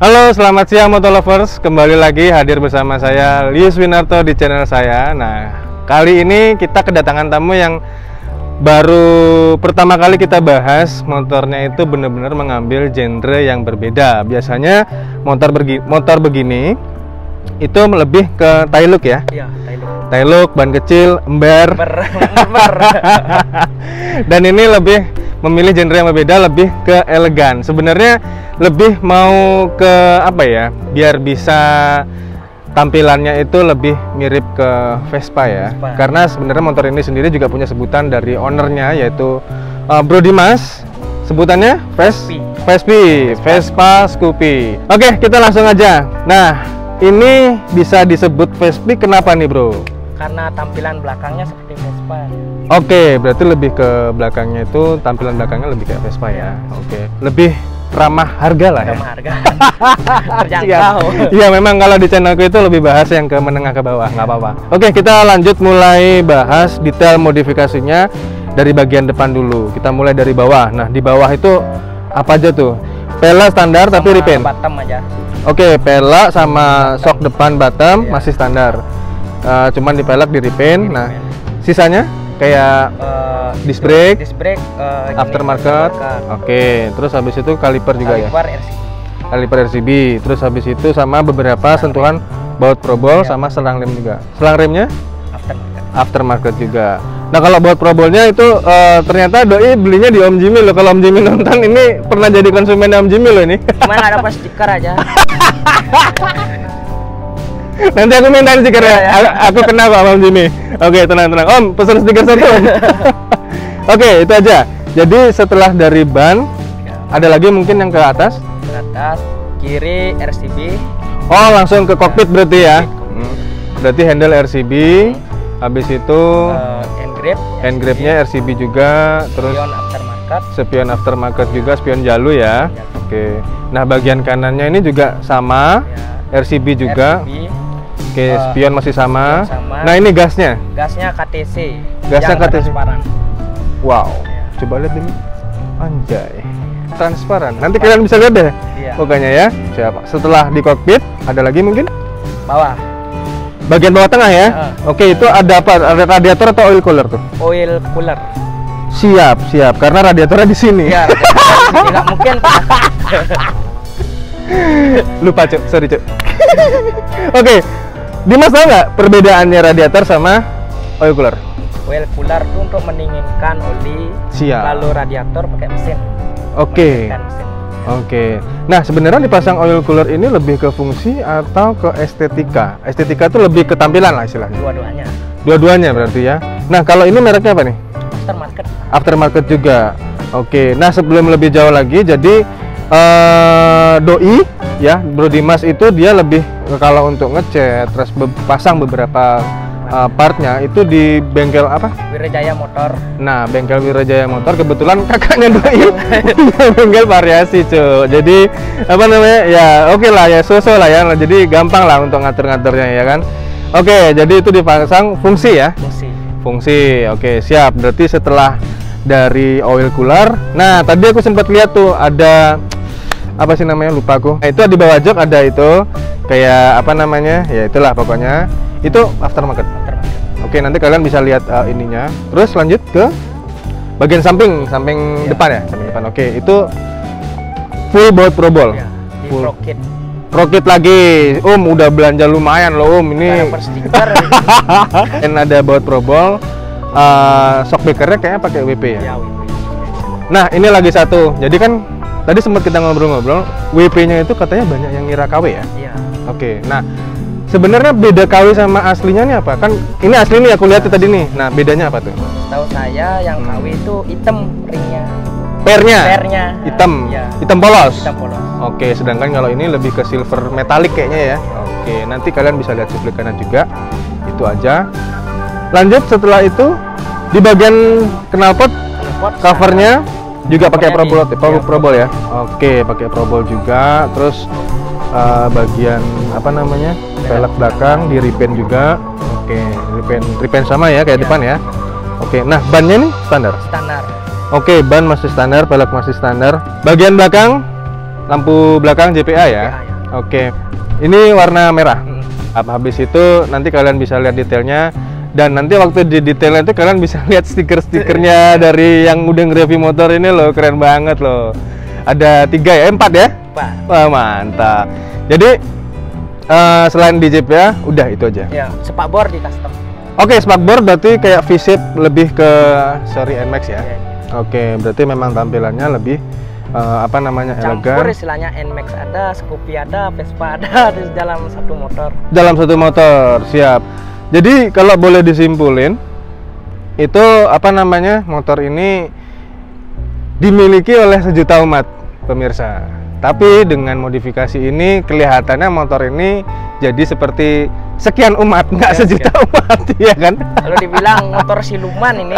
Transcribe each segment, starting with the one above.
Halo, selamat siang Motolovers. Kembali lagi hadir bersama saya Lius Winarto di channel saya. Nah, kali ini kita kedatangan tamu yang baru pertama kali kita bahas. Motornya itu benar-benar mengambil genre yang berbeda. Biasanya motor begini itu lebih ke tailuk ya. Iya, Tailuk, ban kecil, ember. Dan ini lebih memilih genre yang berbeda, lebih ke elegan. Sebenarnya lebih mau ke apa ya? Biar bisa tampilannya itu lebih mirip ke Vespa ya. Karena sebenarnya motor ini sendiri juga punya sebutan dari ownernya, yaitu Bro Dimas. Sebutannya Vespa Scoopy. Oke, kita langsung aja. Nah, ini bisa disebut Vespa kenapa nih bro? Karena tampilan belakangnya seperti Vespa. Oke, berarti lebih ke belakangnya itu, tampilan belakangnya lebih kayak Vespa ya. Oke, lebih ramah harga lah ya. Ramah harga. Terjangkau. Iya, memang kalau di channelku itu lebih bahas yang ke menengah ke bawah, nggak apa-apa. Oke, kita lanjut mulai bahas detail modifikasinya dari bagian depan dulu. Kita mulai dari bawah. Nah, di bawah itu apa aja tuh? Pelek standar sama tapi repaint. Bottom aja. Oke, pelek sama sok depan bottom masih standar. Cuman di pelek di repaint. Nah, sisanya kayak disc brake, aftermarket. Oke, terus habis itu kaliper juga ya. Kaliper RCB. Terus habis itu sama beberapa sentuhan baut probol sama selang rem juga. Selang remnya aftermarket juga. Nah, kalau baut probolnya itu ternyata doi belinya di Om Jimmy loh. Kalau Om Jimmy nonton ini pernah jadi konsumen Om Jimmy loh ini. Cuman ada pas stiker aja. Nanti aku mintain stiker ya. Aku kenal kok Om Jimmy. Oke, tenang. Om, pesan stiker satu. Oke, itu aja. Jadi setelah dari ban, ada lagi mungkin yang ke atas? Ke atas, kiri RCB. Oh, langsung ke kokpit berarti ya? Berarti handle RCB. Habis itu hand grip-nya RCB juga. Terus spion aftermarket juga, spion jalu ya. Oke. Nah, bagian kanannya ini juga sama. RCB juga. Oke, spion masih sama. Nah, ini gasnya. Gasnya KTC. Gasnya KTC. Transparan. Wow. Coba lihat ini. Anjay. Transparan. Nanti kalian bisa lihat deh. Pokoknya ya. Siapa? Setelah di kokpit, ada lagi mungkin? Bawah. Bagian bawah tengah ya. Oke, itu ada apa? Ada radiator atau oil cooler tuh? Oil cooler. Siap. Karena radiatornya di sini. Iya. Tidak mungkin. Lupa cuk, sorry cuk. Oke, Dimas tahu nggak perbedaannya radiator sama oil cooler? Oil cooler itu untuk mendinginkan oli. Siap. Lalu radiator pakai mesin. Oke. Nah, sebenarnya dipasang oil cooler ini lebih ke fungsi atau ke estetika? Estetika itu lebih ke tampilan lah istilahnya. Dua-duanya berarti ya. Nah, kalau ini mereknya apa nih? Aftermarket juga. Oke. Nah, sebelum lebih jauh lagi, jadi doi ya, Bro Dimas itu dia lebih kalau untuk ngecat terus pasang beberapa partnya itu di bengkel apa? Wirajaya Motor. Nah, bengkel Wirajaya Motor kebetulan kakaknya doi punya bengkel variasi cuy. Jadi apa namanya ya, oke lah ya, so-so lah ya. Jadi gampang lah untuk ngatur-ngaturnya ya kan. Oke, jadi itu dipasang fungsi ya. Fungsi. Oke, siap. Berarti setelah dari oil cooler, nah tadi aku sempat lihat tuh ada apa sih namanya, lupa aku. Nah, itu di bawah jok ada itu kayak apa namanya ya, itulah pokoknya itu aftermarket. Oke, nanti kalian bisa lihat ininya. Terus lanjut ke bagian samping depan ya, samping depan. Oke, itu full baut probol. Full Prokit lagi. Udah belanja lumayan loh ini. Dan ada baut probol. Shock breakernya kayaknya pakai WP ya. Nah, ini lagi satu. Jadi kan tadi sempat kita ngobrol-ngobrol, WP-nya itu katanya banyak yang ngira KW ya? Iya. Oke, nah sebenarnya beda KW sama aslinya nih apa? Kan ini asli nih aku lihat tadi nih. Nah, bedanya apa tuh? Tahu saya yang KW itu hitam ringnya. Pernya hitam. Ya. Hitam polos. Oke, sedangkan kalau ini lebih ke silver metalik kayaknya ya. Oke, nanti kalian bisa lihat cuplikannya juga. Itu aja. Lanjut setelah itu di bagian knalpot covernya juga pakai probol ya. Oke, pakai probol juga. Terus bagian apa namanya, pelek belakang di repaint juga. Oke, repaint sama ya kayak depan ya. Oke, nah bannya nih standar. Standar. Oke, ban masih standar, pelek masih standar. Bagian belakang lampu belakang JPA ya. JPA, ya. Oke. Ini warna merah. Hmm. Habis itu nanti kalian bisa lihat detailnya, dan nanti waktu di detailnya itu kalian bisa lihat stiker-stikernya dari yang udah nge-review motor ini loh, keren banget loh. Ada 3 ya, 4 ya? Pak. Wah, mantap. Jadi selain di JPA udah itu aja. Ya, spakbor di custom. Oke, spakbor berarti kayak V-shape lebih ke seri NMAX ya. Ya. Oke, berarti memang tampilannya lebih apa namanya, Campur elegan. istilahnya NMAX ada, Scoopy ada, Vespa ada di dalam satu motor. Dalam satu motor, siap. Jadi kalau boleh disimpulin, itu apa namanya, motor ini dimiliki oleh sejuta umat pemirsa. Tapi dengan modifikasi ini kelihatannya motor ini jadi seperti sekian umat, nggak Ya, sejuta umat, ya kan? Kalau dibilang motor siluman ini.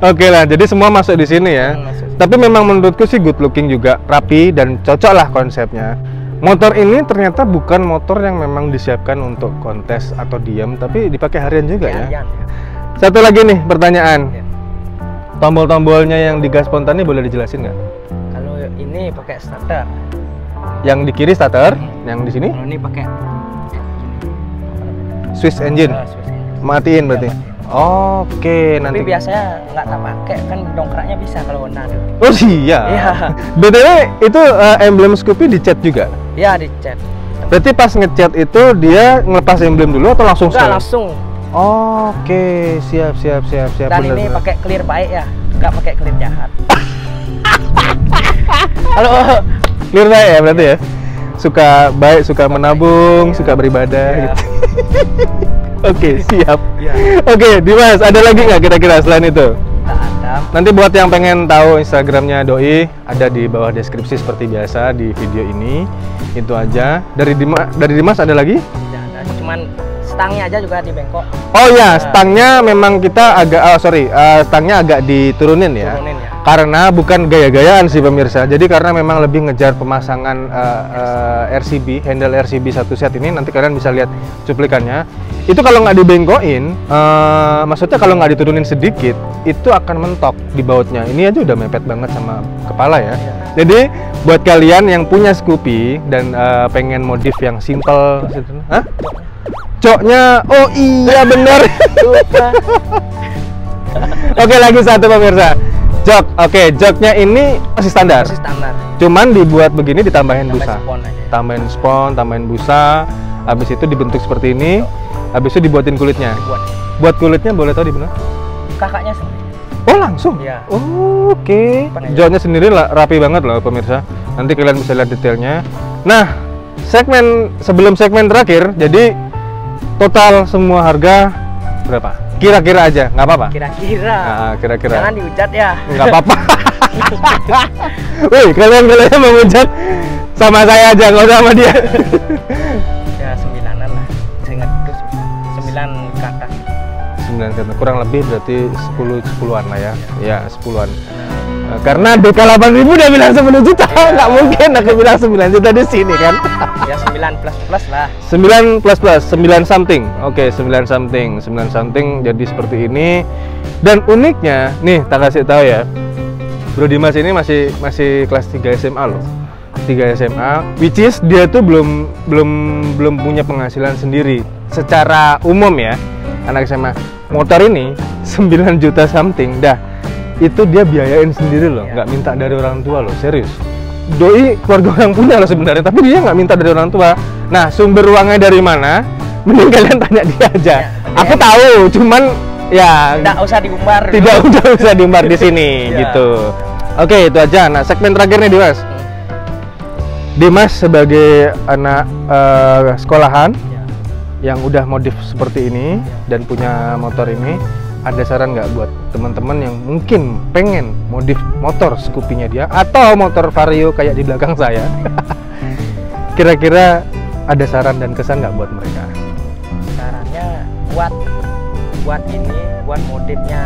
Oke lah, jadi semua masuk di sini ya. Masuk. Tapi memang menurutku sih good looking juga, rapi dan cocok lah konsepnya. Motor ini ternyata bukan motor yang memang disiapkan untuk kontes atau diam, tapi dipakai harian juga ya. Ya. Satu lagi nih pertanyaan, Ya. tombol-tombolnya yang di gas spontan ini boleh dijelasin nggak? Kalau ini pakai starter. Yang di kiri starter, yang di sini Kalau ini pakai Swiss engine, Swiss engine. matiin berarti. Ya, matiin. Oke, Tapi nanti. biasanya nggak tak pakai, kan dongkraknya bisa kalau Honda tuh. Oh iya. Iya. BTW itu emblem Scoopy dicat juga. Ya, dicat. Berarti pas ngecat itu dia ngelepas emblem dulu atau langsung Enggak setel? langsung. Oke, siap. Dan bener, ini bener. pakai clear baik ya, nggak pakai clear jahat. Kalau Clear baik ya berarti ya. Suka baik, suka menabung, Iya. suka beribadah ya, gitu. Oke, siap. ya, Oke, Dimas, ada lagi nggak kira-kira selain itu? tak ada. Nanti buat yang pengen tahu Instagramnya Doi, ada di bawah deskripsi seperti biasa di video ini. Itu aja. Dari Dimas ada lagi? Tidak ada. Cuman stangnya aja juga di bengkok. Oh ya, stangnya memang kita agak, stangnya agak diturunin ya. Turunin ya. Karena bukan gaya-gayaan sih pemirsa. Jadi karena memang lebih ngejar pemasangan RCB, handle RCB satu set ini. Nanti kalian bisa lihat cuplikannya. Itu kalau nggak dibengkokin, maksudnya kalau nggak diturunin sedikit, itu akan mentok di bautnya. Ini aja udah mepet banget sama kepala ya. Iya. Jadi buat kalian yang punya Scoopy dan pengen modif yang simple, hah? Joknya, oh iya bener. Lupa. Oke, lagi satu pemirsa. Jok, oke, joknya ini masih standar. Masih standar. Cuman dibuat begini ditambahin Tambah busa. spon aja. Tambahin spon, tambahin busa. Habis itu dibentuk seperti ini. Habis itu dibuatin kulitnya. Buat Buat kulitnya boleh tahu di mana? kakaknya sendiri. Oh, langsung? Iya. Oh, oke. Pengen. Joknya sendiri rapi banget loh pemirsa. Nanti kalian bisa lihat detailnya. Nah, sebelum segmen terakhir, jadi total semua harga berapa? Kira-kira aja, nggak apa-apa? Kira-kira. Nah, kira-kira. Jangan dihujat ya. Nggak apa-apa. Woi, kalian mau menghujat sama saya aja, nggak usah sama dia. Ya 9-an lah. Saya ingat itu 9 ke atas. 9 kata, kurang lebih berarti 10-an lah ya. Ya, 10-an. Karena DK8000 udah bilang 10 juta, nggak mungkin aku bilang 9 juta di sini kan. Ya 9 plus lah. 9 plus 9 something. Oke, 9 something jadi seperti ini. Dan uniknya, nih tak kasih tahu ya. Bro Dimas ini masih kelas 3 SMA loh. 3 SMA, which is dia tuh belum punya penghasilan sendiri secara umum ya. Anak SMA. Motor ini 9 juta something dah. Itu dia biayain sendiri loh, Iya. nggak minta dari orang tua loh, serius. Doi keluarga orang punya loh sebenarnya, tapi dia nggak minta dari orang tua. Nah, sumber uangnya dari mana? Mending kalian tanya dia aja. Ya, Aku tahu, cuman ya Tidak usah diumbar. tidak udah usah diumbar di sini Ya. gitu. Oke, itu aja. Nah, segmen terakhir nih Dimas. Dimas sebagai anak sekolahan Ya. yang udah modif seperti ini dan punya motor ini, ada saran nggak buat teman-teman yang mungkin pengen modif motor Scoopy-nya dia atau motor Vario kayak di belakang saya? Kira-kira ada saran dan kesan nggak buat mereka? Sarannya buat modifnya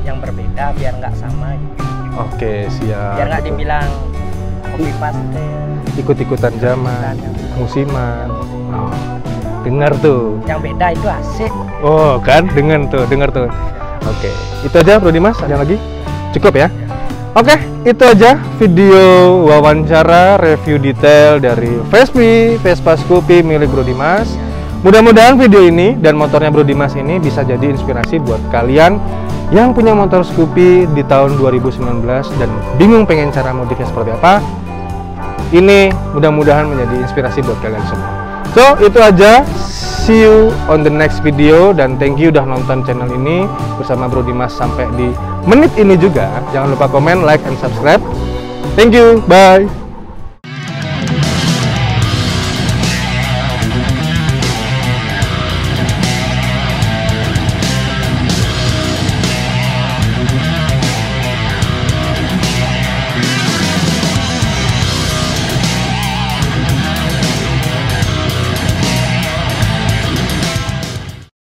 yang berbeda biar nggak sama gitu. Oke, siap. Biar nggak Betul. dibilang copy paste. Ikut-ikutan zaman, musiman. Oh, dengar tuh. Yang beda itu asik. Oh, kan? Dengar tuh. Oke. Itu aja Bro Dimas, ada yang lagi? Cukup ya? Oke, itu aja video wawancara review detail dari Vespa Scoopy milik Bro Dimas. Mudah-mudahan video ini dan motornya Bro Dimas ini bisa jadi inspirasi buat kalian yang punya motor Scoopy di tahun 2019 dan bingung pengen cara modifnya seperti apa. Ini mudah-mudahan menjadi inspirasi buat kalian semua. So, itu aja. See you on the next video, dan thank you udah nonton channel ini bersama Bro Dimas sampai di menit ini juga. Jangan lupa komen, like, and subscribe. Thank you, bye.